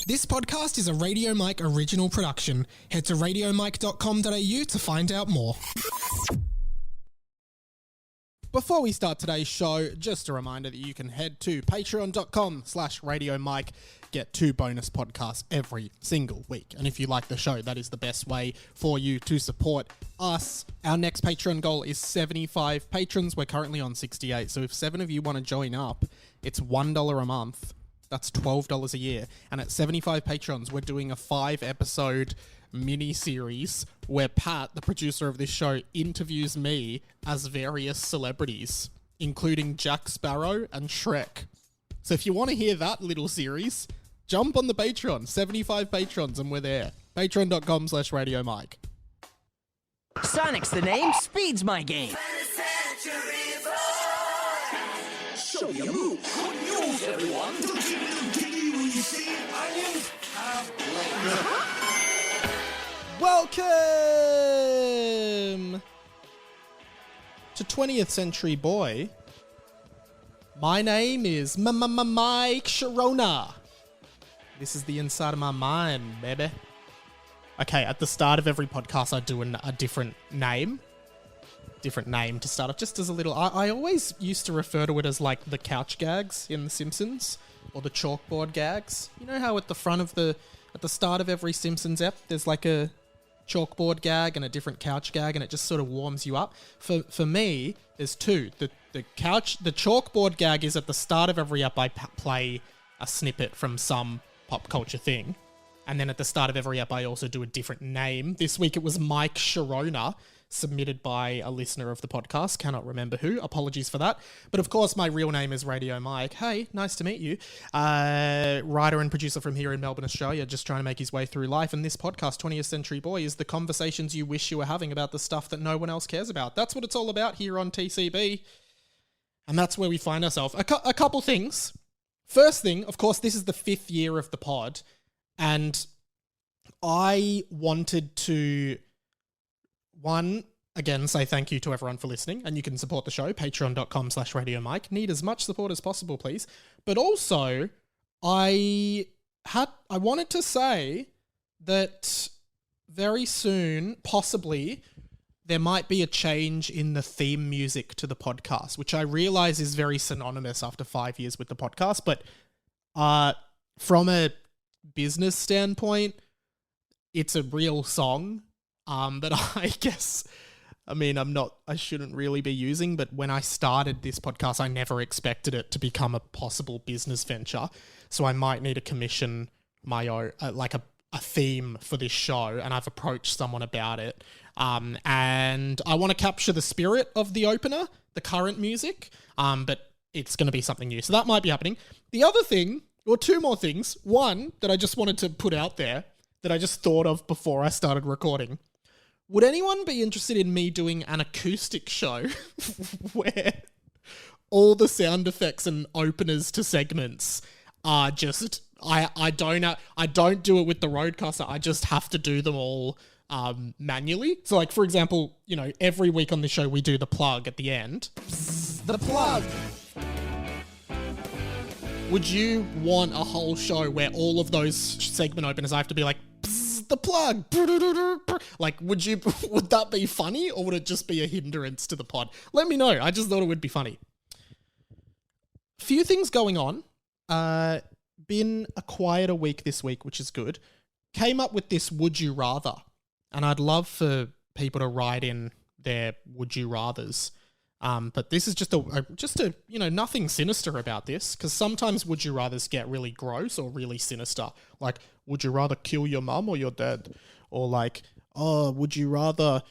This podcast is a Radio Mike original production. Head to radiomike.com.au to find out more. Before we start today's show, just a reminder that you can head to patreon.com/radiomike, get 2 bonus podcasts every single week. And if you like the show, that is the best way for you to support us. Our next Patreon goal is 75 patrons. We're currently on 68. So if 7 of you want to join up, it's $1 a month. That's $12 a year. And at 75 patrons, we're doing a 5-episode mini-series where Pat, the producer of this show, interviews me as various celebrities, including Jack Sparrow and Shrek. So if you want to hear that little series, jump on the Patreon. 75 patrons and we're there. Patreon.com/radiomike. Sonic's the name, speed's my game. Show your move. Good news, everyone. Don't you little giddy when you see onions have legs. Welcome to 20th Century Boy. My name is Mike Sharona. This is the inside of my mind, baby. Okay, at the start of every podcast, I do a different name. Different name to start off, just as a little... I always used to refer to it as like the couch gags in The Simpsons, or the chalkboard gags. You know how at the start of every Simpsons ep, there's like a chalkboard gag and a different couch gag, and it just sort of warms you up. For me, there's 2. The chalkboard gag is at the start of every ep, I play a snippet from some pop culture thing. And then at the start of every ep, I also do a different name. This week it was Mike Sharona, submitted by a listener of the podcast. Cannot remember who. Apologies for that. But of course, my real name is Radio Mike. Hey, nice to meet you. Writer and producer from here in Melbourne, Australia, just trying to make his way through life. And this podcast, 20th Century Boy, is the conversations you wish you were having about the stuff that no one else cares about. That's what it's all about here on TCB. And that's where we find ourselves. A couple things. First thing, of course, this is the 5th year of the pod. And I wanted to... One, again, say thank you to everyone for listening, and you can support the show, patreon.com/radiomike. Need as much support as possible, please. But also, I wanted to say that very soon, possibly, there might be a change in the theme music to the podcast, which I realize is very synonymous after 5 years with the podcast. But from a business standpoint, it's a real song. But I guess, I shouldn't really be using, but when I started this podcast, I never expected it to become a possible business venture. So I might need to commission my own, a theme for this show, and I've approached someone about it. And I want to capture the spirit of the opener, the current music, but it's going to be something new. So that might be happening. The other thing, or 2 more things. One that I just wanted to put out there that I just thought of before I started recording. Would anyone be interested in me doing an acoustic show where all the sound effects and openers to segments are just... I don't do it with the Rodecaster. I just have to do them all manually. So, like, for example, every week on the show we do the plug at the end. The plug! Would you want a whole show where all of those segment openers I have to be like, the plug? Like, would that be funny, or would it just be a hindrance to the pod? Let me know. I just thought it would be funny. Few things going on. Been a quieter week this week, which is good. Came up with this would you rather, and I'd love for people to write in their would you rathers. But this is just a nothing sinister about this, because sometimes would you rathers get really gross or really sinister. Like, would you rather kill your mum or your dad? Or like, oh, would you rather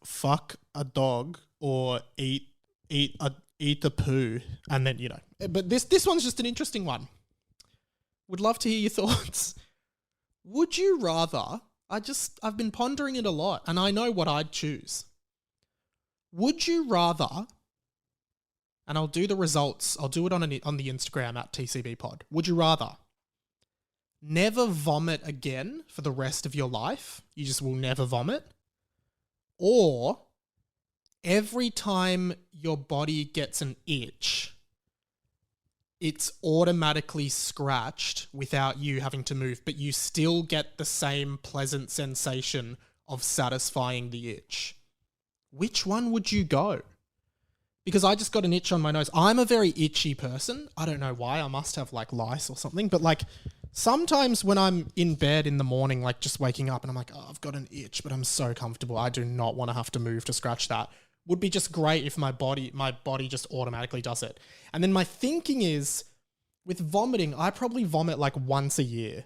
fuck a dog or eat the poo? And then, but this one's just an interesting one. Would love to hear your thoughts. Would you rather, I've been pondering it a lot, and I know what I'd choose. Would you rather, and I'll do the results, I'll do it on the Instagram at TCB Pod. Would you rather never vomit again for the rest of your life? You just will never vomit. Or every time your body gets an itch, it's automatically scratched without you having to move, but you still get the same pleasant sensation of satisfying the itch. Which one would you go? Because I just got an itch on my nose. I'm a very itchy person. I don't know why. I must have like lice or something. But like sometimes when I'm in bed in the morning, like just waking up and I'm like, oh, I've got an itch, but I'm so comfortable. I do not want to have to move to scratch that. Would be just great if my body just automatically does it. And then my thinking is with vomiting, I probably vomit like once a year.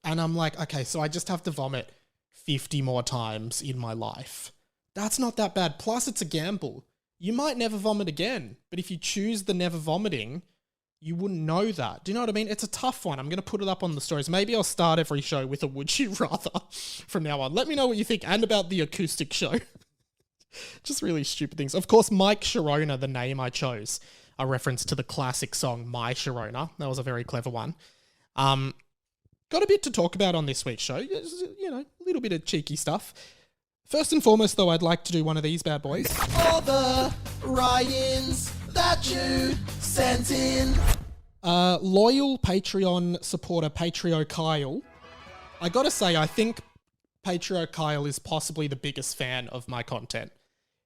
And I'm like, okay, so I just have to vomit 50 more times in my life. That's not that bad. Plus it's a gamble. You might never vomit again, but if you choose the never vomiting, you wouldn't know that. Do you know what I mean? It's a tough one. I'm going to put it up on the stories. Maybe I'll start every show with a would you rather from now on. Let me know what you think and about the acoustic show. Just really stupid things. Of course, Mike Sharona, the name I chose, a reference to the classic song My Sharona. That was a very clever one. Got a bit to talk about on this week's show. You know, a little bit of cheeky stuff. First and foremost, though, I'd like to do one of these bad boys. All the write-ins that you sent in. Loyal Patreon supporter Patrio Kyle. I gotta say, I think Patrio Kyle is possibly the biggest fan of my content.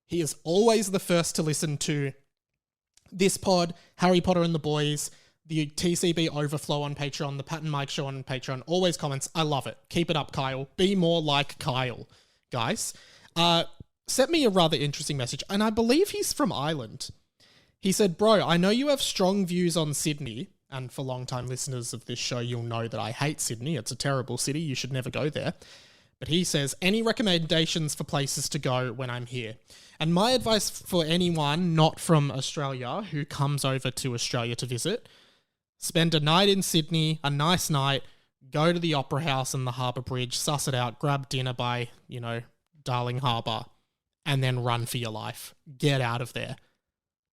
He is always the first to listen to this pod, Harry Potter and the Boys, the TCB Overflow on Patreon, the Pat and Mike show on Patreon. Always comments. I love it. Keep it up, Kyle. Be more like Kyle, guys. Sent me a rather interesting message, and I believe he's from Ireland. He said, bro, I know you have strong views on Sydney, and for long-time listeners of this show, you'll know that I hate Sydney. It's a terrible city. You should never go there. But he says, any recommendations for places to go when I'm here? And my advice for anyone not from Australia who comes over to Australia to visit, spend a night in Sydney, a nice night, go to the Opera House and the Harbour Bridge, suss it out, grab dinner by, you know, Darling Harbour, and then run for your life. Get out of there.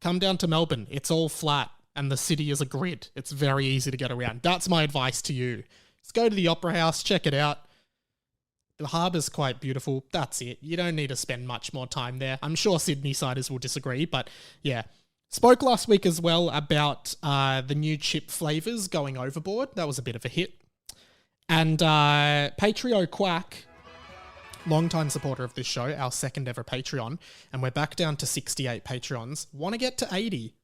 Come down to Melbourne. It's all flat and the city is a grid. It's very easy to get around. That's my advice to you. Just go to the Opera House, check it out. The harbour's quite beautiful. That's it. You don't need to spend much more time there. I'm sure Sydney-siders will disagree, but yeah. Spoke last week as well about the new chip flavours going overboard. That was a bit of a hit. And Patrio Quack, longtime supporter of this show, our second ever Patreon, and we're back down to 68 Patreons. Want to get to 80?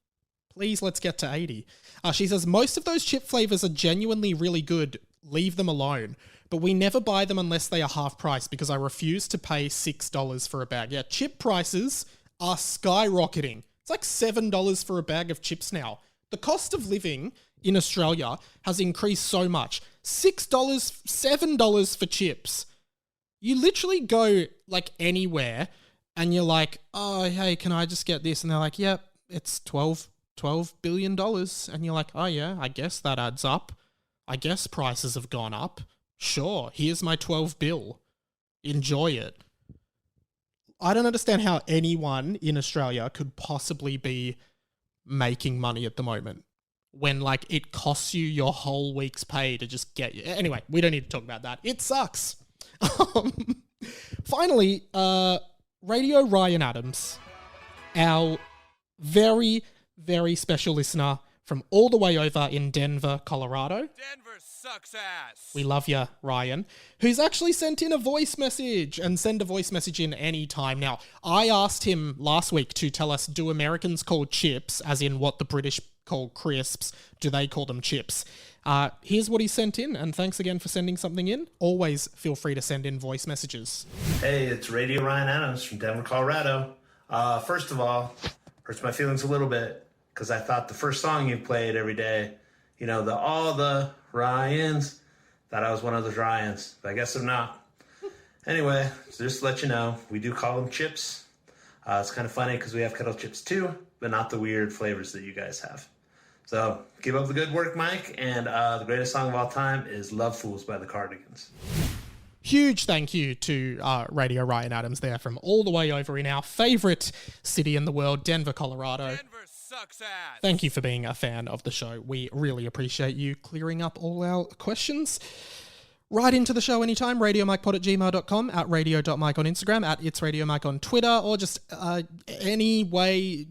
Please, let's get to 80. She says, most of those chip flavours are genuinely really good. Leave them alone. But we never buy them unless they are half price because I refuse to pay $6 for a bag. Yeah, chip prices are skyrocketing. It's like $7 for a bag of chips now. The cost of living in Australia has increased so much. $6, $7 for chips. You literally go like anywhere and you're like, oh, hey, can I just get this? And they're like, yep, it's $12 billion. And you're like, oh yeah, I guess that adds up. I guess prices have gone up. Sure, here's my 12 bill. Enjoy it. I don't understand how anyone in Australia could possibly be making money at the moment when like it costs you your whole week's pay to just get you. Anyway, we don't need to talk about that. It sucks. Finally, Radio Ryan Adams, our very, very special listener from all the way over in Denver, Colorado. Denver sucks ass. We love you, Ryan, who's actually sent in a voice message, and send a voice message in any time. Now, I asked him last week to tell us, do Americans call chips, as in what the British call crisps, do they call them chips? Here's what he sent in, and thanks again for sending something in. Always feel free to send in voice messages. Hey, it's Radio Ryan Adams from Denver, Colorado. First of all, hurts my feelings a little bit, because I thought the first song you played every day, you know, all the Ryans, thought I was one of those Ryans, but I guess I'm not. Anyway, so just to let you know, we do call them chips. It's kind of funny because we have kettle chips too, but not the weird flavors that you guys have. So keep up the good work, Mike, and the greatest song of all time is Love Fools by the Cardigans. Huge thank you to Radio Ryan Adams there from all the way over in our favourite city in the world, Denver, Colorado. Denver sucks ass. Thank you for being a fan of the show. We really appreciate you clearing up all our questions. Write into the show anytime, radiomikepod@gmail.com, at radio.mike on Instagram, at itsradiomike on Twitter, or just any way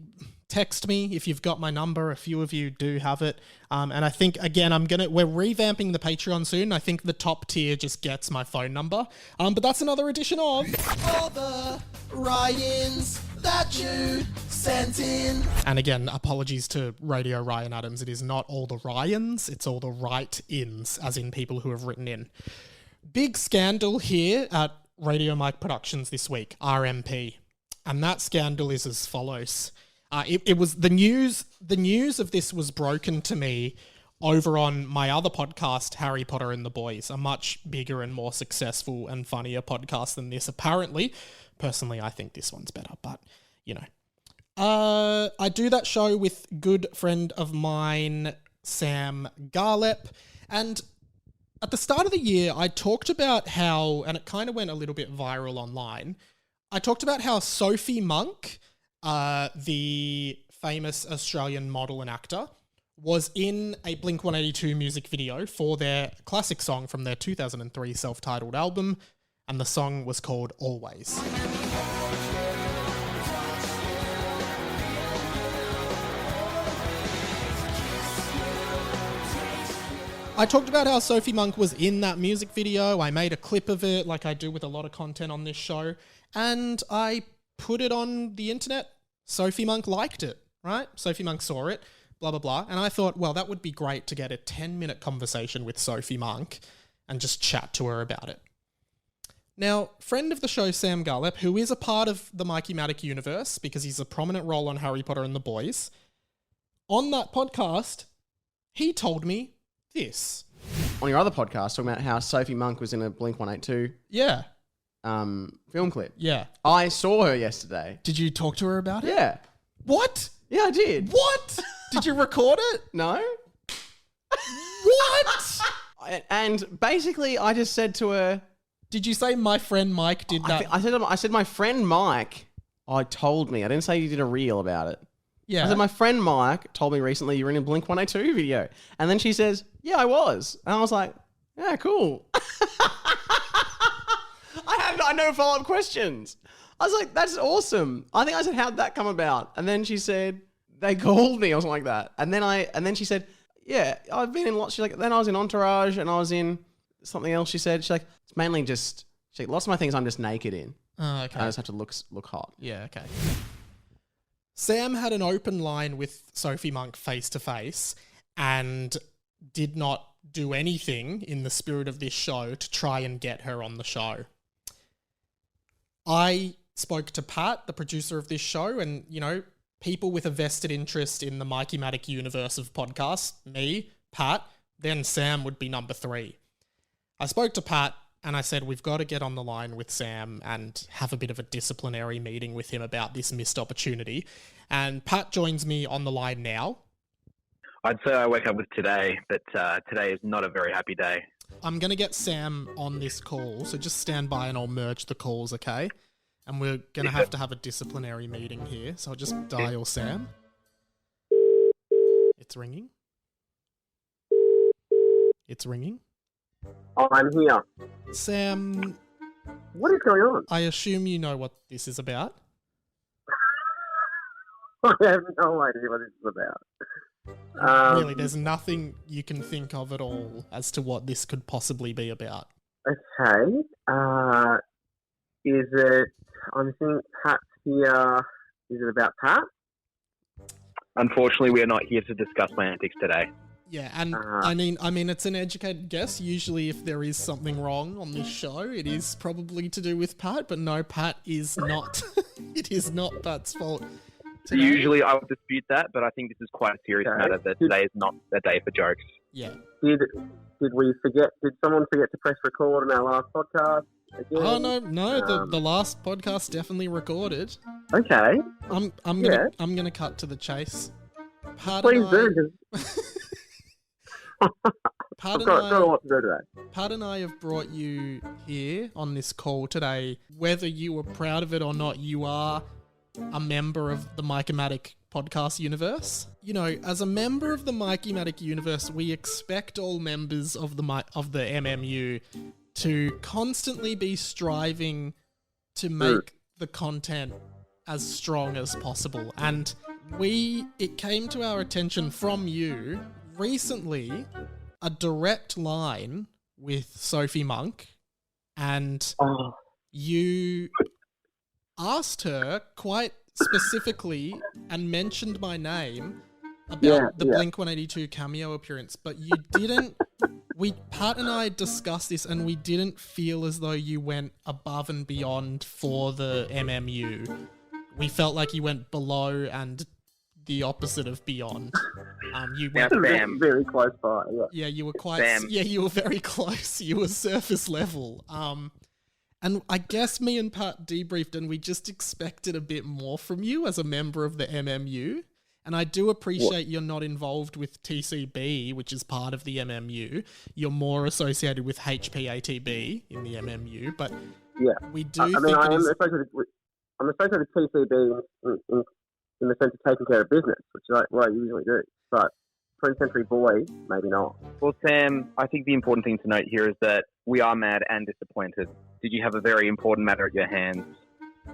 text me if you've got my number. A few of you do have it. And I think, again, we're revamping the Patreon soon. I think the top tier just gets my phone number. But that's another edition of All the Ryans That You Sent In. And again, apologies to Radio Ryan Adams. It is not all the Ryans, it's all the write-ins, as in people who have written in. Big scandal here at Radio Mike Productions this week, RMP. And that scandal is as follows. It was the news of this was broken to me over on my other podcast, Harry Potter and the Boys, a much bigger and more successful and funnier podcast than this, apparently. Personally, I think this one's better, but, you know. I do that show with good friend of mine, Sam Garlep, and at the start of the year, I talked about how, and it kind of went a little bit viral online, I talked about how Sophie Monk, the famous Australian model and actor, was in a Blink-182 music video for their classic song from their 2003 self-titled album, and the song was called Always. I talked about how Sophie Monk was in that music video. I made a clip of it like I do with a lot of content on this show, and I put it on the internet. Sophie Monk liked it, right? Sophie Monk saw it, blah, blah, blah. And I thought, well, that would be great to get a 10-minute conversation with Sophie Monk and just chat to her about it. Now, friend of the show, Sam Garlep, who is a part of the Mikey Matic universe because he's a prominent role on Harry Potter and the Boys, on that podcast, he told me this. On your other podcast, talking about how Sophie Monk was in a Blink-182 Yeah. film clip. Yeah. I saw her yesterday. Did you talk to her about it? Yeah. What? Yeah, I did. What? Did you record it? No? What? And basically, I just said to her... Did you say my friend Mike did that? I said my friend Mike told me. I didn't say you did a reel about it. Yeah. I said my friend Mike told me recently you were in a Blink-182 video. And then she says, yeah, I was. And I was like, yeah, cool. I had no follow-up questions. I was like, that's awesome. I think I said, how'd that come about? And then she said, they called me or something like that. And then she said, yeah, I've been in lots. She's like, then I was in Entourage and I was in something else. She said, she's like, it's mainly just, she's like, lots of my things I'm just naked in. Oh, okay. I just have to look hot. Yeah, okay. Sam had an open line with Sophie Monk face to face and did not do anything in the spirit of this show to try and get her on the show. I spoke to Pat, the producer of this show, and, you know, people with a vested interest in the Mikey Matic universe of podcasts, me, Pat, then Sam would be number 3. I spoke to Pat and I said, we've got to get on the line with Sam and have a bit of a disciplinary meeting with him about this missed opportunity. And Pat joins me on the line now. I'd say I wake up with today, but today is not a very happy day. I'm going to get Sam on this call, so just stand by and I'll merge the calls, okay? And we're going to have a disciplinary meeting here, so I'll just dial Sam. It's ringing. It's ringing. Oh, I'm here. Sam, What is going on? I assume you know what this is about. I have no idea what this is about. Really, there's nothing you can think of at all as to what this could possibly be about. Okay. Is it... I'm thinking Pat's here. Is it about Pat? Unfortunately, we are not here to discuss my antics today. Yeah, and I mean, it's an educated guess. Usually, if there is something wrong on this show, it is probably to do with Pat. But no, Pat is not. It is not Pat's fault. Today. Usually, I would dispute that, but I think this is quite a serious matter. That today is not a day for jokes. Yeah. Did we forget? Did someone forget to press record on our last podcast? Again? Oh no! The last podcast definitely recorded. Okay. I'm gonna cut to the chase. Pat Please and do. Pat I've got a lot to do today. Pat and I have brought you here on this call today. Whether you were proud of it or not, you are a member of the Mikey Matic podcast universe. You know, as a member of the Mikey Matic universe, we expect all members of the MMU to constantly be striving to make the content as strong as possible. And it came to our attention from you recently a direct line with Sophie Monk, and you asked her quite specifically and mentioned my name about the Blink-182 cameo appearance, but you didn't. Pat and I discussed this, and we didn't feel as though you went above and beyond for the MMU. We felt like you went below and the opposite of beyond. You went very close by. Yeah, you were quite. Yeah, you were very close. You were surface level. And I guess me and Pat debriefed, and we just expected a bit more from you as a member of the MMU. And I do appreciate you're not involved with TCB, which is part of the MMU. You're more associated with HPATB in the MMU, but we do I'm associated with TCB in the sense of taking care of business, which is like what I usually do. But 20th Century Boy, maybe not. Well, Sam, I think the important thing to note here is that we are mad and disappointed. Did you have a very important matter at your hands?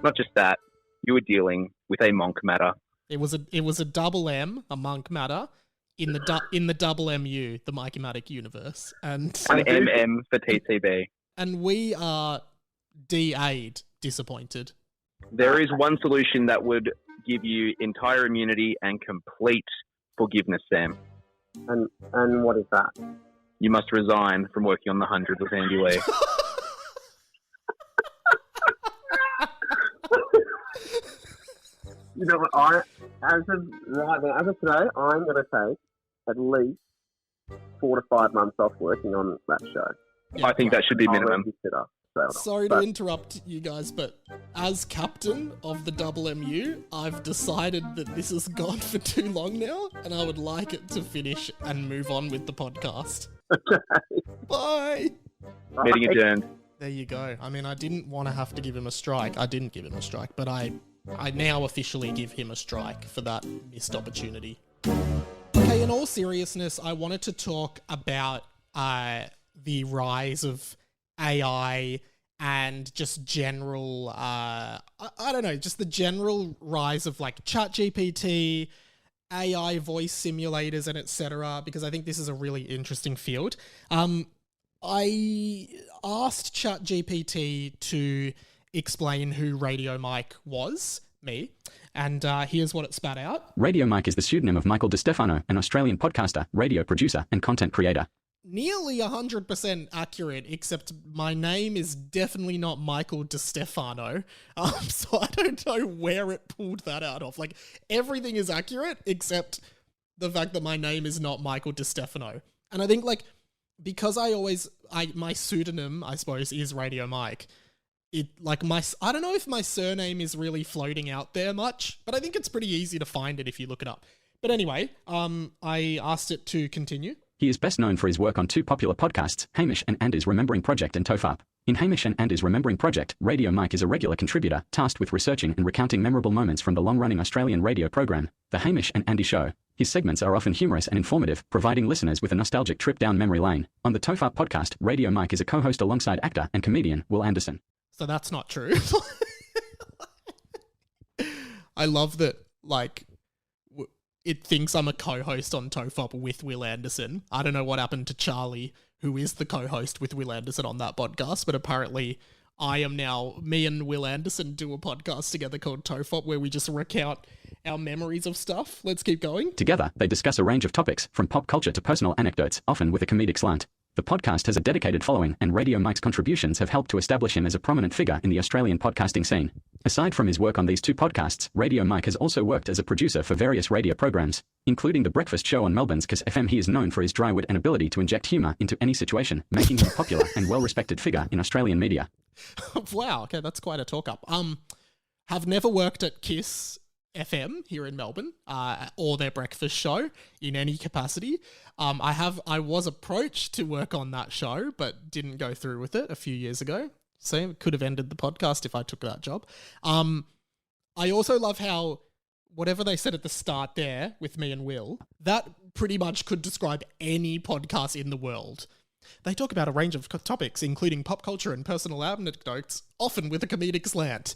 Not just that, you were dealing with a monk matter. It was a double M, a monk matter, in the double MU, the Mikey Matic universe, and MM for TCB. And we are DA'd disappointed. There is one solution that would give you entire immunity and complete forgiveness, Sam. And what is that? You must resign from working on the 100 with Andy Lee. You know what? As of today, I'm going to take at least 4 to 5 months off working on that show. Yeah, I think that should be minimum. Sorry to interrupt you guys, but as captain of the double MU, I've decided that this has gone for too long now, and I would like it to finish and move on with the podcast. Okay. Bye! Meeting adjourned. There you go. I mean, I didn't want to have to give him a strike. I didn't give him a strike, but I now officially give him a strike for that missed opportunity. Okay, in all seriousness, I wanted to talk about the rise of AI and just general, I don't know, just the general rise of like ChatGPT, AI voice simulators, and etc. Because I think this is a really interesting field. I asked ChatGPT to explain who Radio Mike was, me, and here's what it spat out. Radio Mike is the pseudonym of Michael DeStefano, an Australian podcaster, radio producer, and content creator. Nearly 100% accurate, except my name is definitely not Michael DeStefano, so I don't know where it pulled that out of. Like, everything is accurate, except the fact that my name is not Michael DeStefano. And I think, like, because my pseudonym, I suppose, is Radio Mike, I don't know if my surname is really floating out there much, but I think it's pretty easy to find it if you look it up. But anyway, I asked it to continue. He is best known for his work on 2 popular podcasts, Hamish and Andy's Remembering Project and Tofop. In Hamish and Andy's Remembering Project, Radio Mike is a regular contributor, tasked with researching and recounting memorable moments from the long-running Australian radio program, The Hamish and Andy Show. His segments are often humorous and informative, providing listeners with a nostalgic trip down memory lane. On the Tofop podcast, Radio Mike is a co-host alongside actor and comedian Will Anderson. So that's not true. I love that, like, it thinks I'm a co-host on Tofop with Will Anderson. I don't know what happened to Charlie, who is the co-host with Will Anderson on that podcast, but apparently me and Will Anderson do a podcast together called Tofop, where we just recount our memories of stuff. Let's keep going. Together, they discuss a range of topics, from pop culture to personal anecdotes, often with a comedic slant. The podcast has a dedicated following, and Radio Mike's contributions have helped to establish him as a prominent figure in the Australian podcasting scene. Aside from his work on these 2 podcasts, Radio Mike has also worked as a producer for various radio programs, including The Breakfast Show on Melbourne's Kiss FM. He is known for his dry wit and ability to inject humour into any situation, making him a popular and well-respected figure in Australian media. Wow, okay, that's quite a talk-up. Have never worked at Kiss FM here in Melbourne, or their breakfast show in any capacity. I was approached to work on that show, but didn't go through with it a few years ago. So it could have ended the podcast if I took that job. I also love how whatever they said at the start there with me and Will, that pretty much could describe any podcast in the world. They talk about a range of topics, including pop culture and personal anecdotes, often with a comedic slant.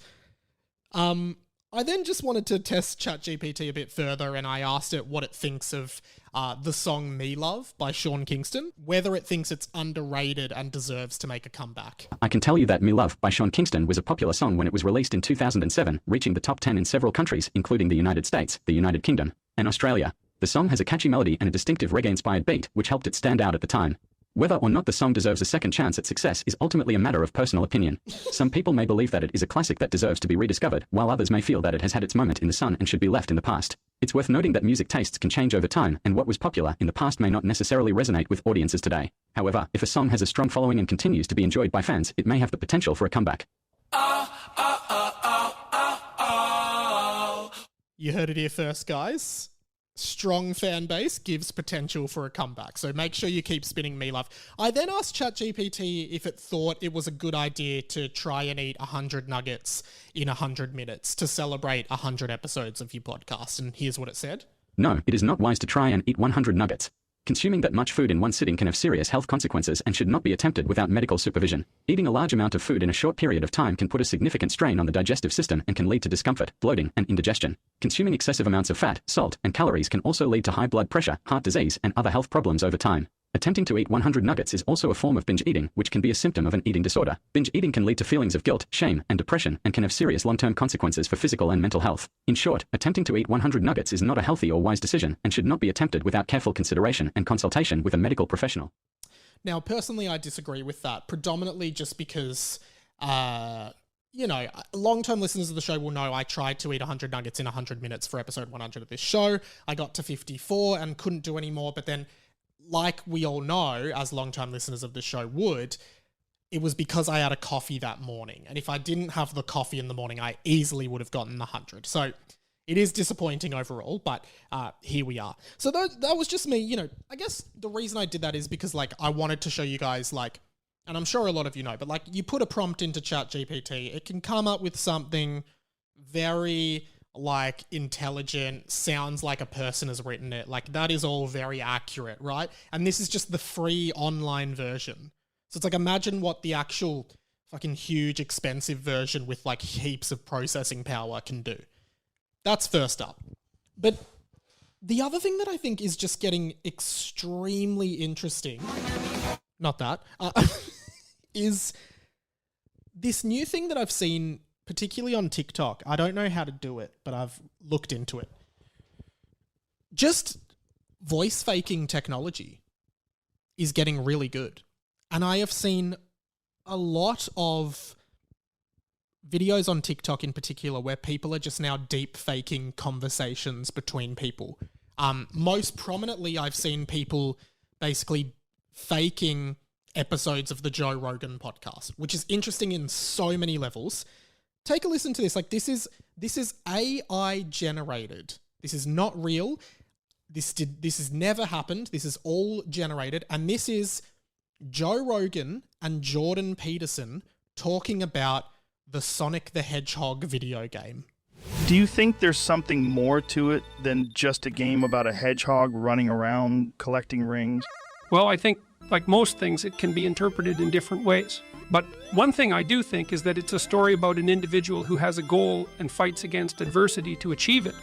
I then just wanted to test ChatGPT a bit further, and I asked it what it thinks of the song Me Love by Sean Kingston, whether it thinks it's underrated and deserves to make a comeback. I can tell you that Me Love by Sean Kingston was a popular song when it was released in 2007, reaching the top 10 in several countries, including the United States, the United Kingdom, and Australia. The song has a catchy melody and a distinctive reggae-inspired beat, which helped it stand out at the time. Whether or not the song deserves a second chance at success is ultimately a matter of personal opinion. Some people may believe that it is a classic that deserves to be rediscovered, while others may feel that it has had its moment in the sun and should be left in the past. It's worth noting that music tastes can change over time, and what was popular in the past may not necessarily resonate with audiences today. However, if a song has a strong following and continues to be enjoyed by fans, it may have the potential for a comeback. You heard it here first, guys. Strong fan base gives potential for a comeback, so make sure you keep spinning Me Love. I then asked ChatGPT if it thought it was a good idea to try and eat 100 nuggets in 100 minutes to celebrate 100 episodes of your podcast, and here's what it said. No, it is not wise to try and eat 100 nuggets. Consuming that much food in one sitting can have serious health consequences and should not be attempted without medical supervision. Eating a large amount of food in a short period of time can put a significant strain on the digestive system and can lead to discomfort, bloating, and indigestion. Consuming excessive amounts of fat, salt, and calories can also lead to high blood pressure, heart disease, and other health problems over time. Attempting to eat 100 nuggets is also a form of binge eating, which can be a symptom of an eating disorder. Binge eating can lead to feelings of guilt, shame, and depression, and can have serious long-term consequences for physical and mental health. In short, attempting to eat 100 nuggets is not a healthy or wise decision and should not be attempted without careful consideration and consultation with a medical professional. Now, personally, I disagree with that, predominantly just because, long-term listeners of the show will know I tried to eat 100 nuggets in 100 minutes for episode 100 of this show. I got to 54 and couldn't do any more, but then, like we all know, as long-time listeners of the show would, it was because I had a coffee that morning. And if I didn't have the coffee in the morning, I easily would have gotten the 100. So it is disappointing overall, but here we are. So that was just me, I guess the reason I did that is because, I wanted to show you guys, and I'm sure a lot of you know, but, you put a prompt into ChatGPT, it can come up with something very intelligent, sounds like a person has written it. That is all very accurate, right? And this is just the free online version. So it's imagine what the actual fucking huge expensive version with heaps of processing power can do. That's first up. But the other thing that I think is just getting extremely interesting, not that, is this new thing that I've seen particularly on TikTok. I don't know how to do it, but I've looked into it. Just voice faking technology is getting really good. And I have seen a lot of videos on TikTok in particular where people are just now deep faking conversations between people. Most prominently, I've seen people basically faking episodes of the Joe Rogan podcast, which is interesting in so many levels. Take a listen to this. This is AI generated. This is not real. This has never happened. This is all generated. And this is Joe Rogan and Jordan Peterson talking about the Sonic the Hedgehog video game. Do you think there's something more to it than just a game about a hedgehog running around collecting rings? Well, I think, like most things, it can be interpreted in different ways. But one thing I do think is that it's a story about an individual who has a goal and fights against adversity to achieve it.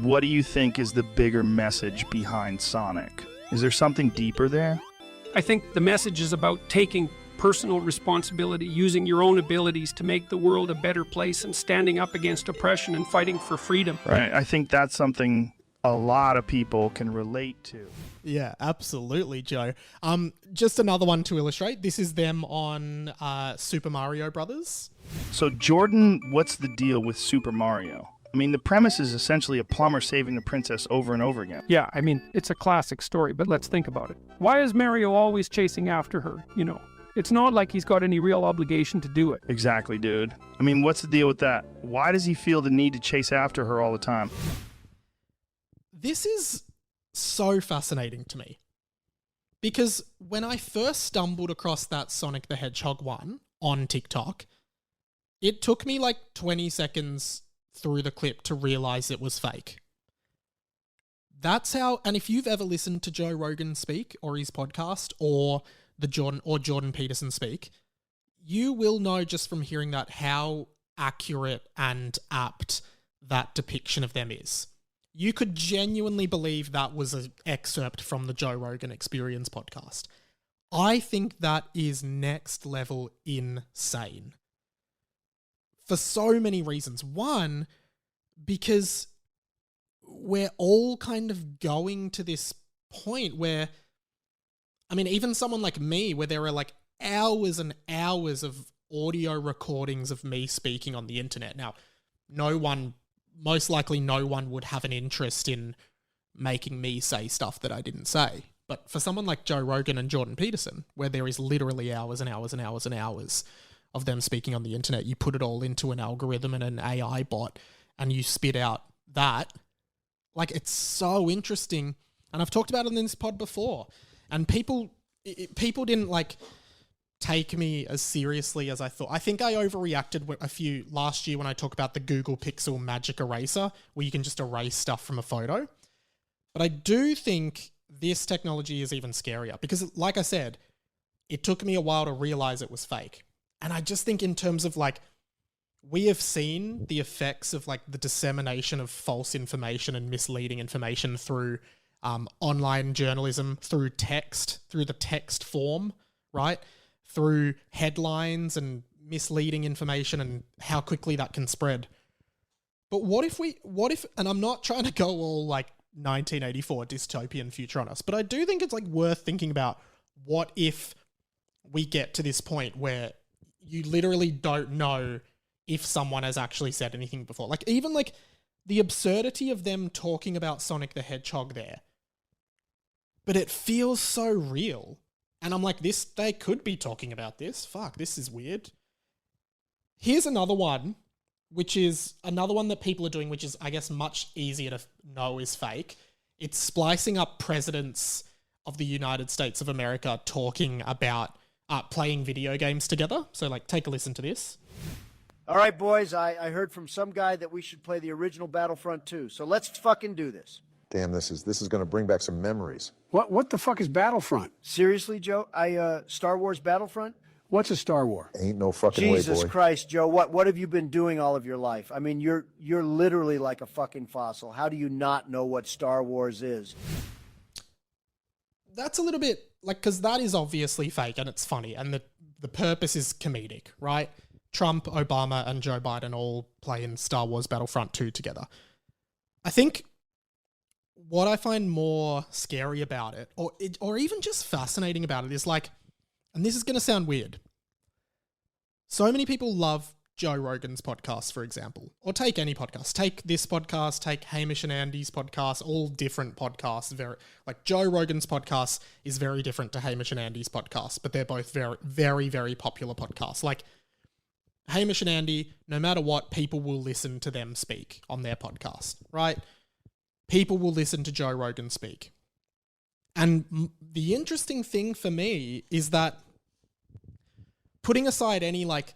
What do you think is the bigger message behind Sonic? Is there something deeper there? I think the message is about taking personal responsibility, using your own abilities to make the world a better place and standing up against oppression and fighting for freedom. Right. I think that's something a lot of people can relate to. Yeah, absolutely, Joe. Just another one to illustrate. This is them on Super Mario Brothers. So, Jordan, what's the deal with Super Mario? I mean, the premise is essentially a plumber saving the princess over and over again. Yeah, I mean, it's a classic story, but let's think about it. Why is Mario always chasing after her? It's not like he's got any real obligation to do it. Exactly, dude. I mean, what's the deal with that? Why does he feel the need to chase after her all the time? This is so fascinating to me. Because when I first stumbled across that Sonic the Hedgehog one on TikTok, it took me 20 seconds through the clip to realize it was fake. That's how, and if you've ever listened to Joe Rogan speak or his podcast or Jordan Peterson speak, you will know just from hearing that how accurate and apt that depiction of them is. You could genuinely believe that was an excerpt from the Joe Rogan Experience podcast. I think that is next level insane. For so many reasons. One, because we're all kind of going to this point where, I mean, even someone like me, where there are like hours and hours of audio recordings of me speaking on the internet. Now, most likely no one would have an interest in making me say stuff that I didn't say. But for someone like Joe Rogan and Jordan Peterson, where there is literally hours and hours and hours and hours of them speaking on the internet, you put it all into an algorithm and an AI bot and you spit out that. Like, it's so interesting. And I've talked about it in this pod before. And people didn't like take me as seriously as I thought. I think I overreacted last year when I talked about the Google Pixel Magic Eraser, where you can just erase stuff from a photo. But I do think this technology is even scarier because, like I said, it took me a while to realize it was fake. And I just think in terms of like, we have seen the effects of like the dissemination of false information and misleading information through online journalism, through the text form, right? Through headlines and misleading information and how quickly that can spread. But what if, and I'm not trying to go all like 1984 dystopian future on us, but I do think it's like worth thinking about what if we get to this point where you literally don't know if someone has actually said anything before. Like, even like the absurdity of them talking about Sonic the Hedgehog there. But it feels so real. And I'm like, they could be talking about this. Fuck, this is weird. Here's another one, which is another one that people are doing, which is, I guess, much easier to know is fake. It's splicing up presidents of the United States of America talking about playing video games together. So, like, take a listen to this. All right, boys, I heard from some guy that we should play the original Battlefront 2, so let's fucking do this. Damn, this is going to bring back some memories. What the fuck is Battlefront? Seriously, Joe? Star Wars Battlefront? What's a Star War? Ain't no fucking way, boy. Jesus Christ, Joe, what have you been doing all of your life? I mean, you're literally like a fucking fossil. How do you not know what Star Wars is? That's a little bit, like, because that is obviously fake and it's funny, and the purpose is comedic, right? Trump, Obama, and Joe Biden all play in Star Wars Battlefront 2 together. I think what I find more scary about it, or even just fascinating about it, is like, and this is going to sound weird, so many people love Joe Rogan's podcast, for example, or take any podcast. Take this podcast, take Hamish and Andy's podcast, all different podcasts. Like, Joe Rogan's podcast is very different to Hamish and Andy's podcast, but they're both very, very, very popular podcasts. Like, Hamish and Andy, no matter what, people will listen to them speak on their podcast, right? People will listen to Joe Rogan speak. And the interesting thing for me is that, putting aside any like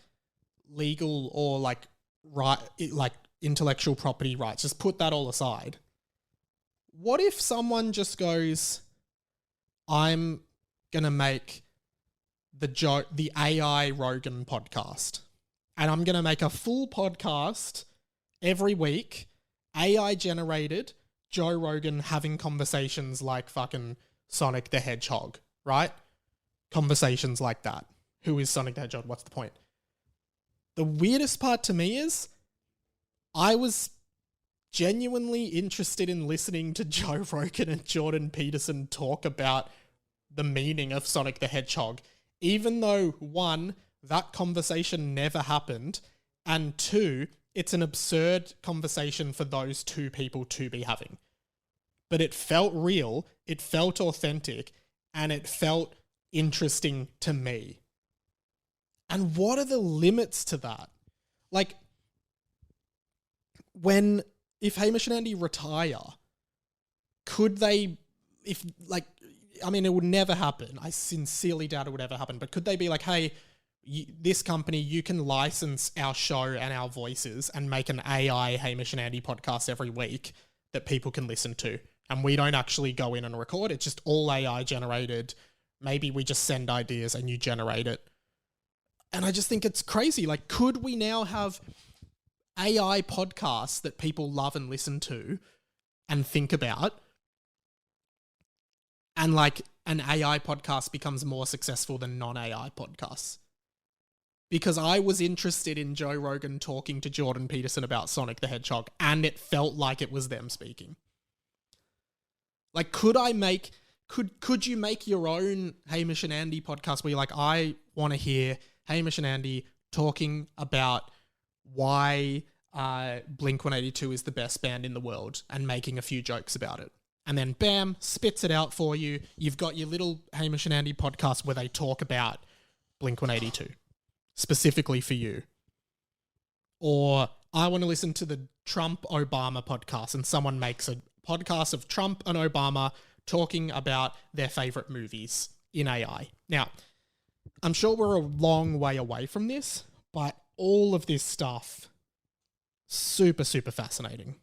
legal or like intellectual property rights, just put that all aside. What if someone just goes, I'm going to make the AI Rogan podcast, and I'm going to make a full podcast every week, AI generated, Joe Rogan having conversations like fucking Sonic the Hedgehog, right? Conversations like that. Who is Sonic the Hedgehog? What's the point? The weirdest part to me is I was genuinely interested in listening to Joe Rogan and Jordan Peterson talk about the meaning of Sonic the Hedgehog, even though, one, that conversation never happened, and two, it's an absurd conversation for those two people to be having. But it felt real, it felt authentic, and it felt interesting to me. And what are the limits to that? Like, if Hamish and Andy retire, could they, it would never happen. I sincerely doubt it would ever happen. But could they be like, hey, this company, you can license our show and our voices and make an AI Hamish and Andy podcast every week that people can listen to. And we don't actually go in and record. It's just all AI generated. Maybe we just send ideas and you generate it. And I just think it's crazy. Like, could we now have AI podcasts that people love and listen to and think about, and like an AI podcast becomes more successful than non-AI podcasts. Because I was interested in Joe Rogan talking to Jordan Peterson about Sonic the Hedgehog, and it felt like it was them speaking. Like, could you make your own Hamish and Andy podcast where you're like, I want to hear Hamish and Andy talking about why Blink-182 is the best band in the world and making a few jokes about it. And then bam, spits it out for you. You've got your little Hamish and Andy podcast where they talk about Blink-182 specifically for you. Or I want to listen to the Trump-Obama podcast and someone makes a podcast of Trump and Obama talking about their favorite movies in AI. Now, I'm sure we're a long way away from this, but all of this stuff, super, super fascinating.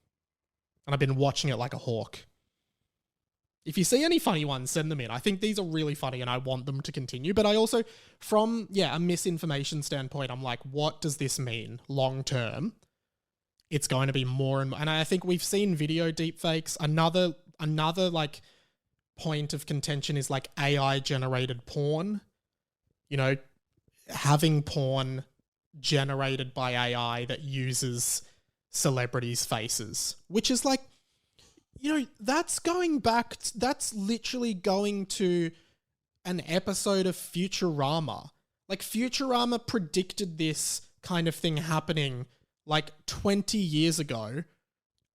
And I've been watching it like a hawk. If you see any funny ones, send them in. I think these are really funny and I want them to continue. But I also, from a misinformation standpoint, I'm like, what does this mean long term? It's going to be more and more. And I think we've seen video deepfakes. Another like point of contention is like AI generated porn. You know, having porn generated by AI that uses celebrities' faces, which is like, you know, that's literally going to an episode of Futurama. Like, Futurama predicted this kind of thing happening like 20 years ago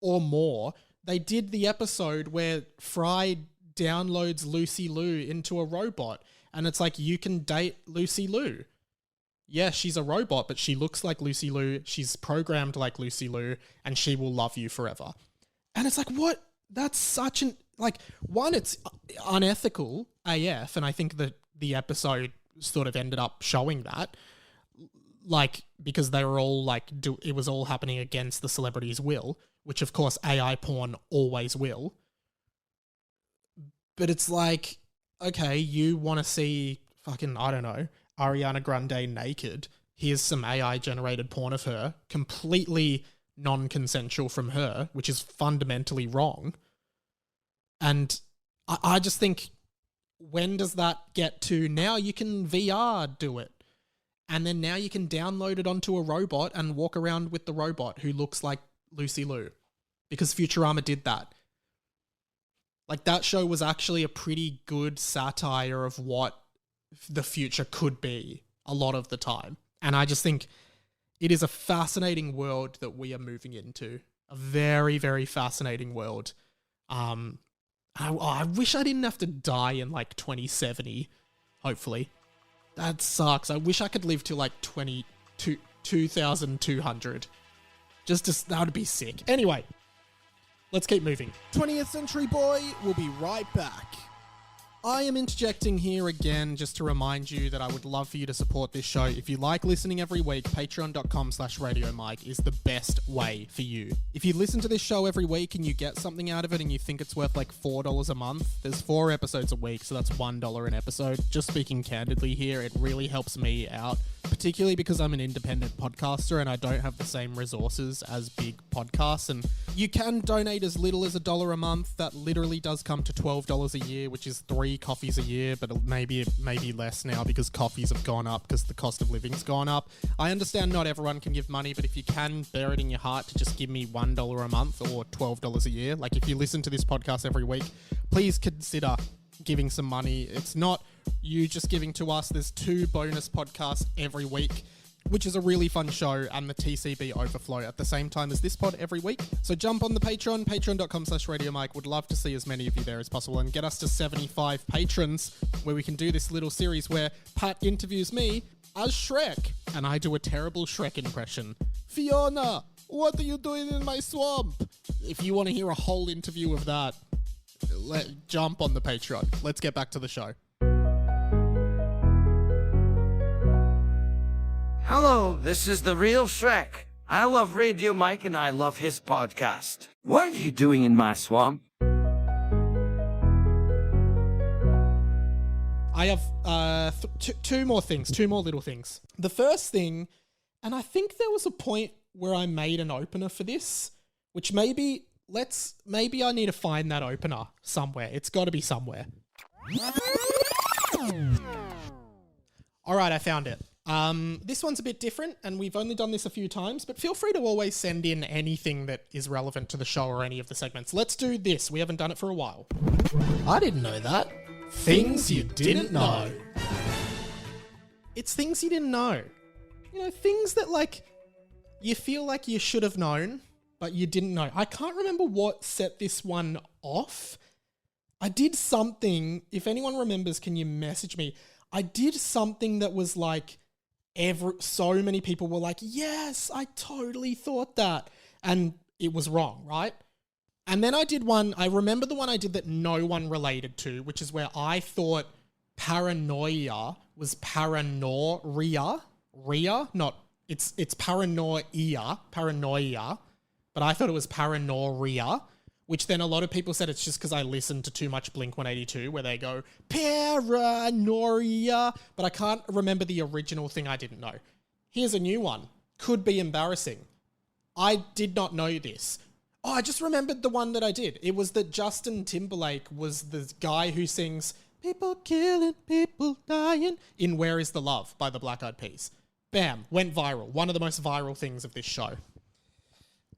or more. They did the episode where Fry downloads Lucy Liu into a robot, and it's like, you can date Lucy Liu. Yeah, she's a robot, but she looks like Lucy Liu, she's programmed like Lucy Liu, and she will love you forever. And it's like, what? That's such an, like, one, it's unethical AF, and I think that the episode sort of ended up showing that, like, because they were all like, it was all happening against the celebrity's will, which of course AI porn always will. But it's like, okay, you want to see fucking, I don't know, Ariana Grande naked. Here's some AI generated porn of her, completely non-consensual from her, which is fundamentally wrong. And I just think, when does that get to, now you can VR do it? And then now you can download it onto a robot and walk around with the robot who looks like Lucy Liu. Because Futurama did that. Like, that show was actually a pretty good satire of what the future could be a lot of the time. And I just think it is a fascinating world that we are moving into. A very, very fascinating world. I wish I didn't have to die in like 2070, hopefully. That sucks. I wish I could live to like 2200. That would be sick. Anyway, let's keep moving. 20th Century Boy will be right back. I am interjecting here again just to remind you that I would love for you to support this show. If you like listening every week, patreon.com/RadioMike is the best way for you. If you listen to this show every week and you get something out of it and you think it's worth like $4 a month, there's 4 episodes a week, so that's $1 an episode. Just speaking candidly here, it really helps me out, particularly because I'm an independent podcaster and I don't have the same resources as big podcasts. And you can donate as little as $1 a month. That literally does come to $12 a year, which is 3 coffees a year, but maybe less now because coffees have gone up because the cost of living's gone up. I understand not everyone can give money, but if you can bear it in your heart to just give me $1 a month or $12 a year, like if you listen to this podcast every week, please consider giving some money. It's not you just giving to us. There's 2 bonus podcasts every week, which is a really fun show, and the TCB Overflow at the same time as this pod every week. So jump on the Patreon, patreon.com/RadioMike. Would love to see as many of you there as possible and get us to 75 patrons, where we can do this little series where Pat interviews me as Shrek, and I do a terrible Shrek impression. Fiona, what are you doing in my swamp? If you want to hear a whole interview of that, jump on the Patreon. Let's get back to the show. Hello, this is the real Shrek. I love Radio Mike and I love his podcast. What are you doing in my swamp? I have two more little things. The first thing, and I think there was a point where I made an opener for this, which maybe I need to find that opener somewhere. It's got to be somewhere. All right, I found it. This one's a bit different, and we've only done this a few times, but feel free to always send in anything that is relevant to the show or any of the segments. Let's do this. We haven't done it for a while. I didn't know that. Things you didn't know. It's things you didn't know. You know, things that, like, you feel like you should have known, but you didn't know. I can't remember what set this one off. I did something. If anyone remembers, can you message me? I did something that was like, so many people were like, yes, I totally thought that. And it was wrong, right? And then I did one, I remember the one I did that no one related to, which is where I thought paranoia was paranoia. It's paranoia, but I thought it was paranoia, which then a lot of people said it's just because I listened to too much Blink-182 where they go, paranoia, but I can't remember the original thing I didn't know. Here's a new one. Could be embarrassing. I did not know this. Oh, I just remembered the one that I did. It was that Justin Timberlake was the guy who sings "People Killing, People Dying" in Where Is the Love by the Black Eyed Peas. Bam, went viral. One of the most viral things of this show.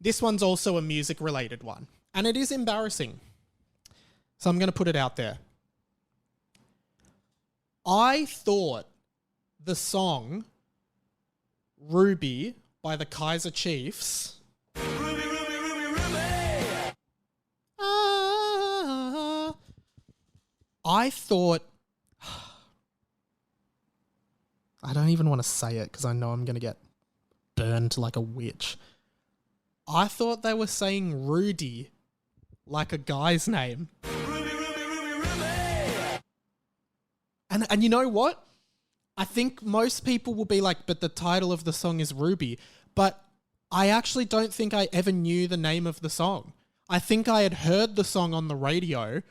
This one's also a music-related one. And it is embarrassing. So I'm going to put it out there. I thought the song Ruby by the Kaiser Chiefs. I thought... I don't even want to say it because I know I'm going to get burned like a witch. I thought they were saying Rudy like a guy's name. And you know what? I think most people will be like, but the title of the song is Ruby. But I actually don't think I ever knew the name of the song. I think I had heard the song on the radio,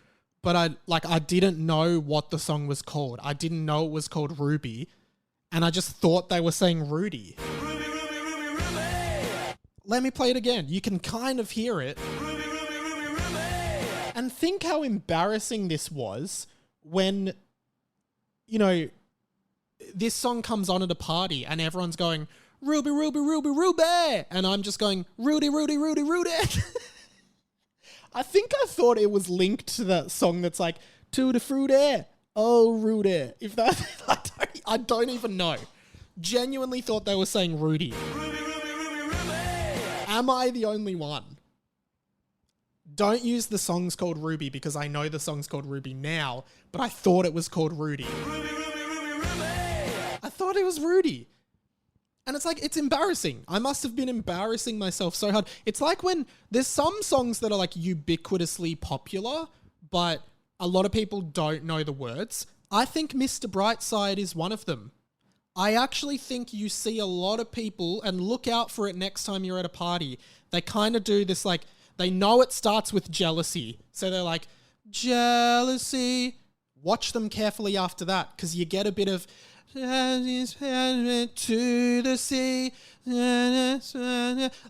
but I didn't know what the song was called. I didn't know it was called Ruby. And I just thought they were saying Rudy. Let me play it again. You can kind of hear it. And think how embarrassing this was when, you know, this song comes on at a party and everyone's going, Ruby, Ruby, Ruby, Ruby. And I'm just going, Rudy, Rudy, Rudy, Rudy. I think I thought it was linked to that song that's like, Tutti Frutti, oh Rudy. If that, I don't even know. Genuinely thought they were saying Rudy. Am I the only one? Don't use the song's called Ruby because I know the song's called Ruby now, but I thought it was called Rudy. I thought it was Rudy. And it's like, it's embarrassing. I must have been embarrassing myself so hard. It's like when there's some songs that are like ubiquitously popular, but a lot of people don't know the words. I think Mr. Brightside is one of them. I actually think you see a lot of people, and look out for it next time you're at a party. They kind of do this, like, they know it starts with jealousy. So they're like, jealousy. Watch them carefully after that, because you get a bit of to the sea,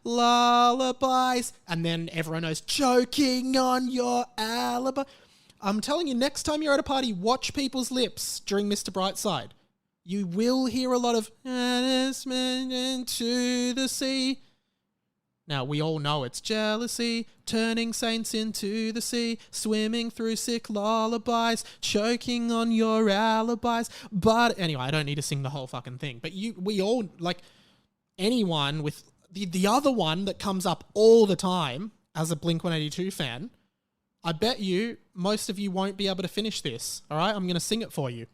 lullabies, and then everyone knows choking on your alibi. I'm telling you, next time you're at a party, watch people's lips during Mr. Brightside. You will hear a lot of into the sea. Now, we all know it's jealousy, turning saints into the sea, swimming through sick lullabies, choking on your alibis. But anyway, I don't need to sing the whole fucking thing. But we all, like, anyone with the other one that comes up all the time as a Blink-182 fan, I bet you most of you won't be able to finish this. All right, I'm going to sing it for you.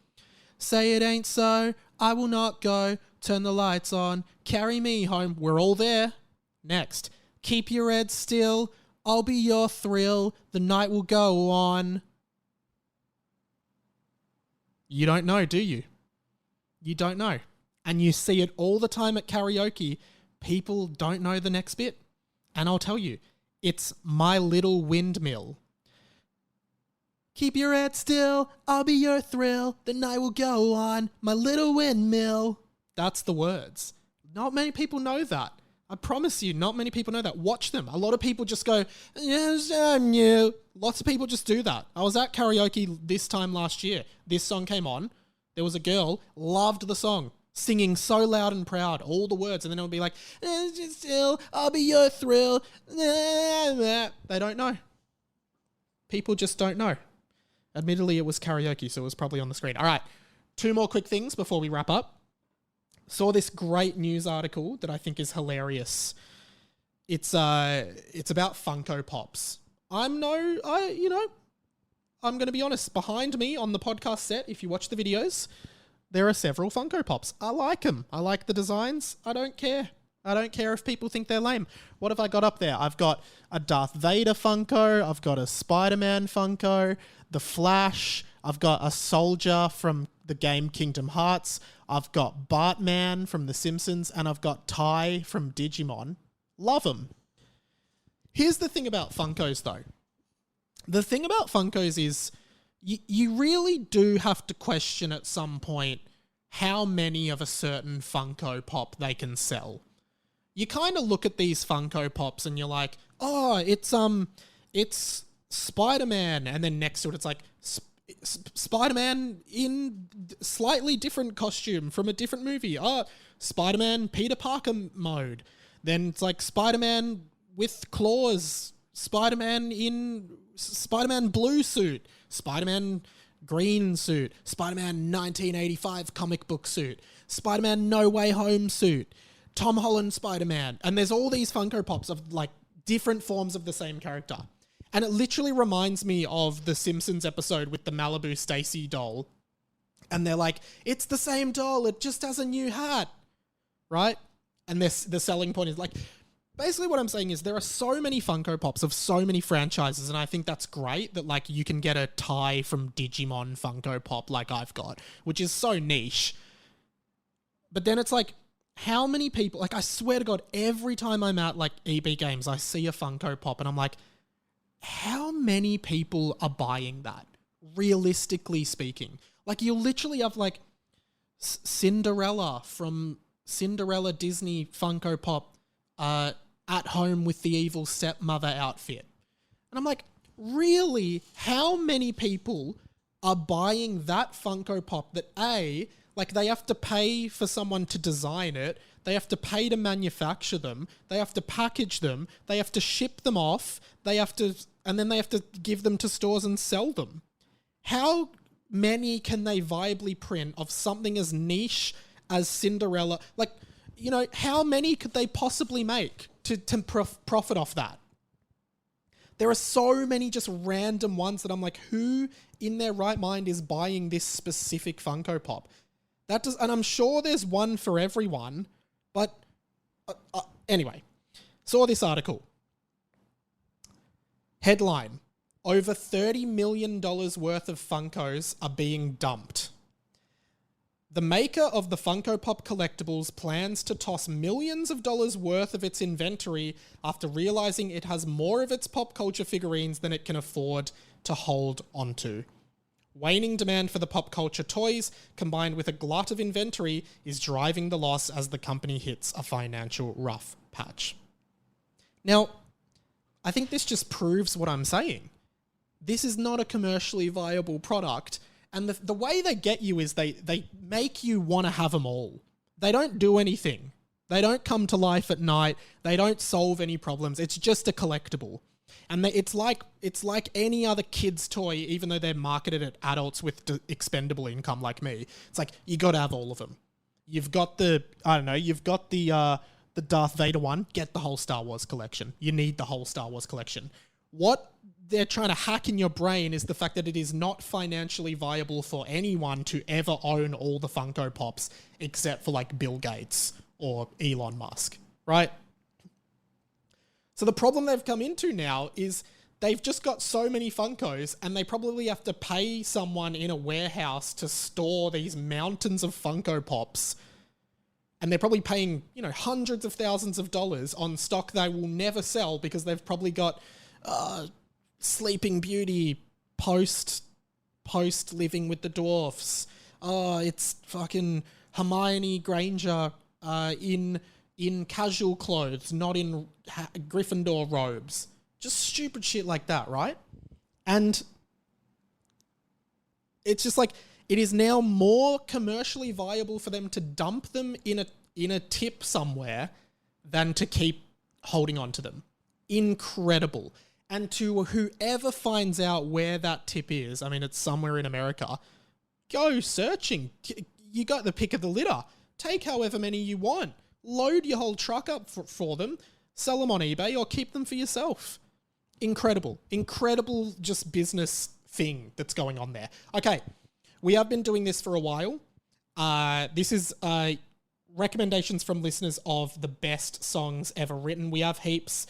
Say it ain't so, I will not go, turn the lights on, carry me home, we're all there. Next, keep your head still, I'll be your thrill, the night will go on. You don't know, do you? You don't know. And you see it all the time at karaoke, people don't know the next bit. And I'll tell you, it's My Little Windmill. Keep your head still, I'll be your thrill, the night will go on, my little windmill. That's the words. Not many people know that. I promise you, not many people know that. Watch them. A lot of people just go, yes, I knew. Lots of people just do that. I was at karaoke this time last year. This song came on. There was a girl, loved the song, singing so loud and proud, all the words, and then it would be like, still, I'll be your thrill. They don't know. People just don't know. Admittedly, it was karaoke, so it was probably on the screen. All right, 2 more quick things before we wrap up. Saw this great news article that I think is hilarious. It's about Funko Pops. I'm going to be honest. Behind me on the podcast set, if you watch the videos, there are several Funko Pops. I like them. I like the designs. I don't care. I don't care if people think they're lame. What have I got up there? I've got a Darth Vader Funko. I've got a Spider-Man Funko. The Flash. I've got a soldier from the game Kingdom Hearts. I've got Bartman from The Simpsons. And I've got Ty from Digimon. Love them. Here's the thing about Funkos, though. The thing about Funkos is you really do have to question at some point how many of a certain Funko Pop they can sell. You kind of look at these Funko Pops and you're like, oh, it's Spider-Man. And then next to it, it's like Spider-Man in slightly different costume from a different movie. Oh, Spider-Man Peter Parker mode. Then it's like Spider-Man with claws. Spider-Man in Spider-Man blue suit. Spider-Man green suit. Spider-Man 1985 comic book suit. Spider-Man No Way Home suit. Tom Holland Spider-Man. And there's all these Funko Pops of like different forms of the same character. And it literally reminds me of the Simpsons episode with the Malibu Stacy doll. And they're like, it's the same doll, it just has a new hat. Right? And the selling point is like, basically what I'm saying is there are so many Funko Pops of so many franchises, and I think that's great that like you can get a Ty from Digimon Funko Pop like I've got, which is so niche. But then it's like, how many people, like I swear to God, every time I'm at like EB Games, I see a Funko Pop and I'm like, how many people are buying that? Realistically speaking. Like you'll literally have like Cinderella from Cinderella Disney Funko Pop at home with the evil stepmother outfit. And I'm like, really? How many people are buying that Funko Pop that like they have to pay for someone to design it, they have to pay to manufacture them, they have to package them, they have to ship them off, and then they have to give them to stores and sell them. How many can they viably print of something as niche as Cinderella? Like, how many could they possibly make to profit off that? There are so many just random ones that I'm like, who in their right mind is buying this specific Funko Pop? And I'm sure there's one for everyone, but anyway, saw this article. Headline, over $30 million worth of Funkos are being dumped. The maker of the Funko Pop collectibles plans to toss millions of dollars worth of its inventory after realizing it has more of its pop culture figurines than it can afford to hold onto. Waning demand for the pop culture toys, combined with a glut of inventory, is driving the loss as the company hits a financial rough patch. Now, I think this just proves what I'm saying. This is not a commercially viable product, and the way they get you is they make you want to have them all. They don't do anything. They don't come to life at night. They don't solve any problems. It's just a collectible. And it's like any other kid's toy, even though they're marketed at adults with expendable income like me. It's like, you got to have all of them. You've got the Darth Vader one, get the whole Star Wars collection. You need the whole Star Wars collection. What they're trying to hack in your brain is the fact that it is not financially viable for anyone to ever own all the Funko Pops except for like Bill Gates or Elon Musk, right? So the problem they've come into now is they've just got so many Funkos and they probably have to pay someone in a warehouse to store these mountains of Funko Pops. And they're probably paying, hundreds of thousands of dollars on stock they will never sell because they've probably got Sleeping Beauty post Living with the Dwarfs. Oh, it's fucking Hermione Granger in in casual clothes, not in Gryffindor robes. Just stupid shit like that, right? And it's just like, it is now more commercially viable for them to dump them in a tip somewhere than to keep holding on to them. Incredible. And to whoever finds out where that tip is, I mean, it's somewhere in America, go searching. You got the pick of the litter. Take however many you want. Load your whole truck up for them. Sell them on eBay or keep them for yourself. Incredible. Incredible just business thing that's going on there. Okay, we have been doing this for a while. This is recommendations from listeners of the best songs ever written. We have heaps.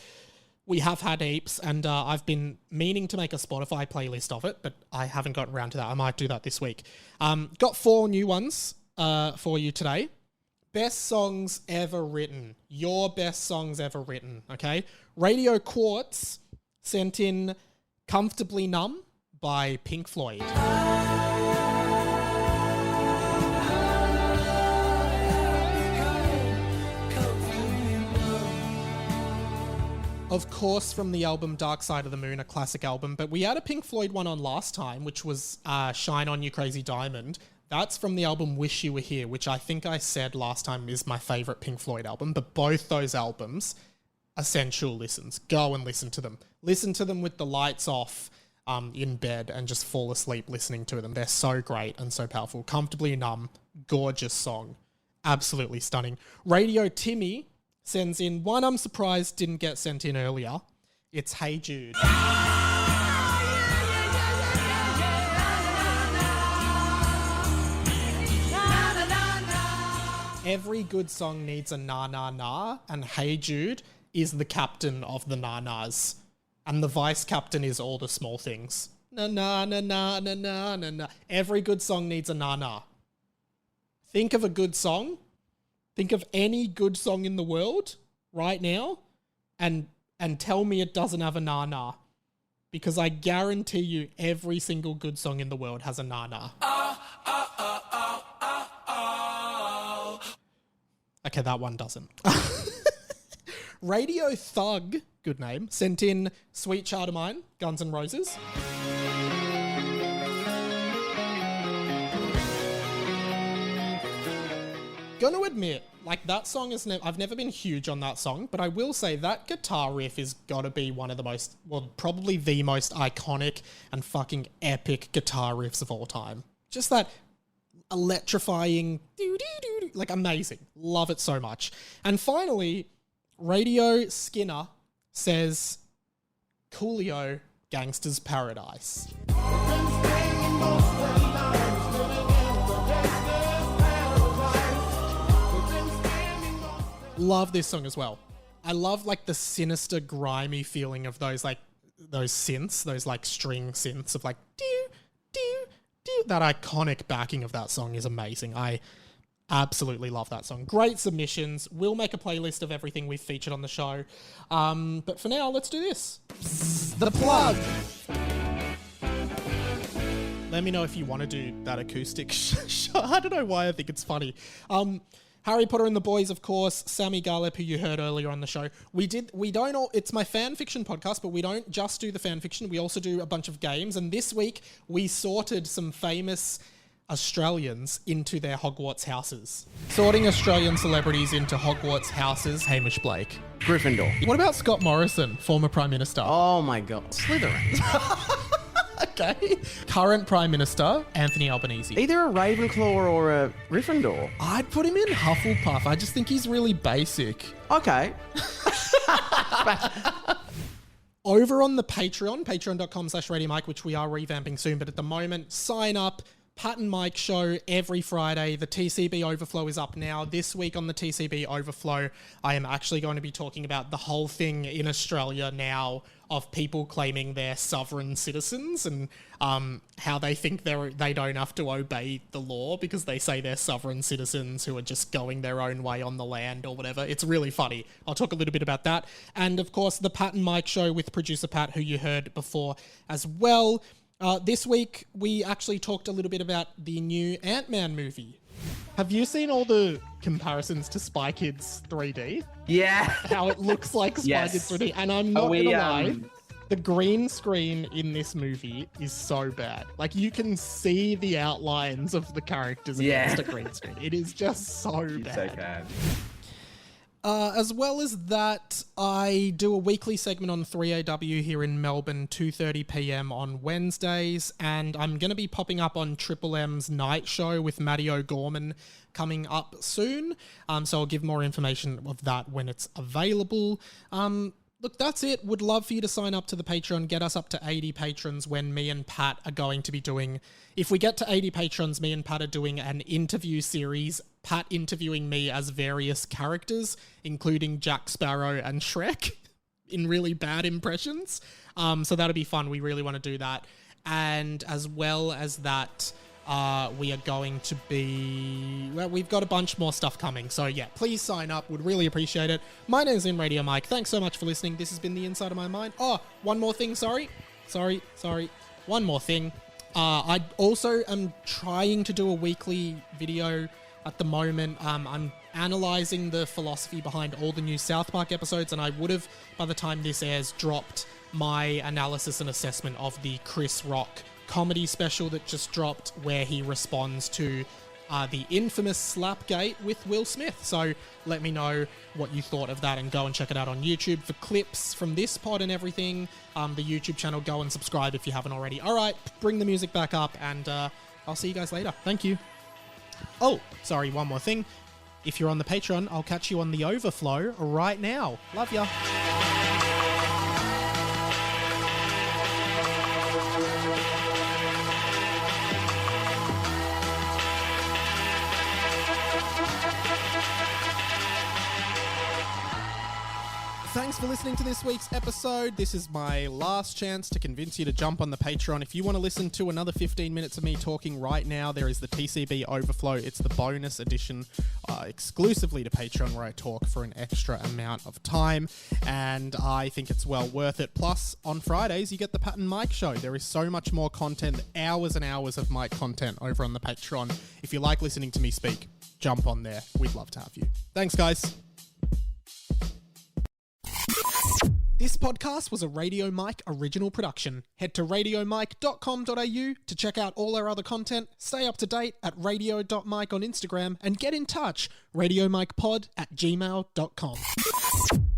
We have had heaps, and I've been meaning to make a Spotify playlist of it, but I haven't gotten around to that. I might do that this week. Got 4 new ones for you today. Best songs ever written. Your best songs ever written, okay? Radio Quartz sent in Comfortably Numb by Pink Floyd. Of course, from the album Dark Side of the Moon, a classic album, but we had a Pink Floyd one on last time, which was Shine On You Crazy Diamond. That's from the album Wish You Were Here, which I think I said last time is my favourite Pink Floyd album, but both those albums, essential listens. Go and listen to them. Listen to them with the lights off in bed and just fall asleep listening to them. They're so great and so powerful. Comfortably Numb, gorgeous song. Absolutely stunning. Radio Timmy sends in one I'm surprised didn't get sent in earlier. It's Hey Jude. Every good song needs a na-na-na, and Hey Jude is the captain of the na-nas. And the vice captain is all the small things. Na-na-na-na-na-na-na. Every good song needs a na-na. Think of a good song. Think of any good song in the world right now and tell me it doesn't have a na-na. Because I guarantee you every single good song in the world has a na-na. Okay, that one doesn't. Radio Thug, good name, sent in Sweet Child of Mine, Guns N' Roses. Gonna admit, like, that song is I've never been huge on that song, but I will say that guitar riff is gotta be one of the most, well, probably the most iconic and fucking epic guitar riffs of all time. Just that electrifying, like, amazing. Love it so much. And finally, Radio Skinner says, Coolio, Gangsta's Paradise. Love this song as well. I love, like, the sinister, grimy feeling of those, like, those synths, those, like, string synths of, like, that iconic backing of that song is amazing. I absolutely love that song. Great submissions. We'll make a playlist of everything we've featured on the show. But for now, let's do this. The plug. Let me know if you want to do that acoustic shot. I don't know why I think it's funny. Harry Potter and the Boys, of course, Sammy Garlep, who you heard earlier on the show. It's my fan fiction podcast, but we don't just do the fan fiction. We also do a bunch of games. And this week, we sorted some famous Australians into their Hogwarts houses. Sorting Australian celebrities into Hogwarts houses. Hamish Blake. Gryffindor. What about Scott Morrison, former Prime Minister? Oh my God. Slytherin. Okay. Current Prime Minister, Anthony Albanese. Either a Ravenclaw or a Gryffindor. I'd put him in Hufflepuff. I just think he's really basic. Okay. Over on the Patreon, patreon.com/RadioMike, which we are revamping soon, but at the moment, sign up. Pat and Mike show every Friday. The TCB Overflow is up now. This week on the TCB Overflow, I am actually going to be talking about the whole thing in Australia now of people claiming they're sovereign citizens and how they think they don't have to obey the law because they say they're sovereign citizens who are just going their own way on the land or whatever. It's really funny. I'll talk a little bit about that. And of course, the Pat and Mike show with producer Pat, who you heard before as well. This week, we actually talked a little bit about the new Ant-Man movie. Have you seen all the comparisons to Spy Kids 3D. Yeah. How it looks like Spy Yes. Kids 3D. And I'm not gonna lie, the green screen in this movie is so bad. Like, you can see the outlines of the characters against a green screen. It is just so bad. So bad. As well as that, I do a weekly segment on 3AW here in Melbourne, 2:30 p.m. on Wednesdays, and I'm going to be popping up on Triple M's night show with Matty O'Gorman coming up soon, so I'll give more information of that when it's available. Look, that's it. Would love for you to sign up to the Patreon, get us up to 80 patrons when me and Pat are going to be doing... If we get to 80 patrons, me and Pat are doing an interview series, Pat interviewing me as various characters, including Jack Sparrow and Shrek, in really bad impressions. So that'll be fun. We really want to do that. And as well as that... we are going to be... Well, we've got a bunch more stuff coming. So yeah, please sign up. Would really appreciate it. My name is Radio Mike. Thanks so much for listening. This has been The Inside of My Mind. Oh, one more thing. Sorry. One more thing. I also am trying to do a weekly video at the moment. I'm analysing the philosophy behind all the new South Park episodes, and I would have, by the time this airs, dropped my analysis and assessment of the Chris Rock comedy special that just dropped, where he responds to the infamous Slapgate with Will Smith. So let me know what you thought of that, and go and check it out on YouTube for clips from this pod and everything. The YouTube channel, go and subscribe if you haven't already. All right, bring the music back up, and I'll see you guys later. Thank you. Oh, sorry, one more thing. If you're on the Patreon, I'll catch you on the overflow right now. Love ya. Thanks for listening to this week's episode. This is my last chance to convince you to jump on the Patreon. If you want to listen to another 15 minutes of me talking right now, there is the TCB Overflow. It's the bonus edition exclusively to Patreon, where I talk for an extra amount of time, and I think it's well worth it. Plus, on Fridays, you get the Pat and Mike show. There is so much more content, hours and hours of Mike content over on the Patreon. If you like listening to me speak, jump on there. We'd love to have you. Thanks, guys. This podcast was a Radio Mike original production. Head to radiomike.com.au to check out all our other content, stay up to date at radio.mike on Instagram, and get in touch, radiomikepod@gmail.com.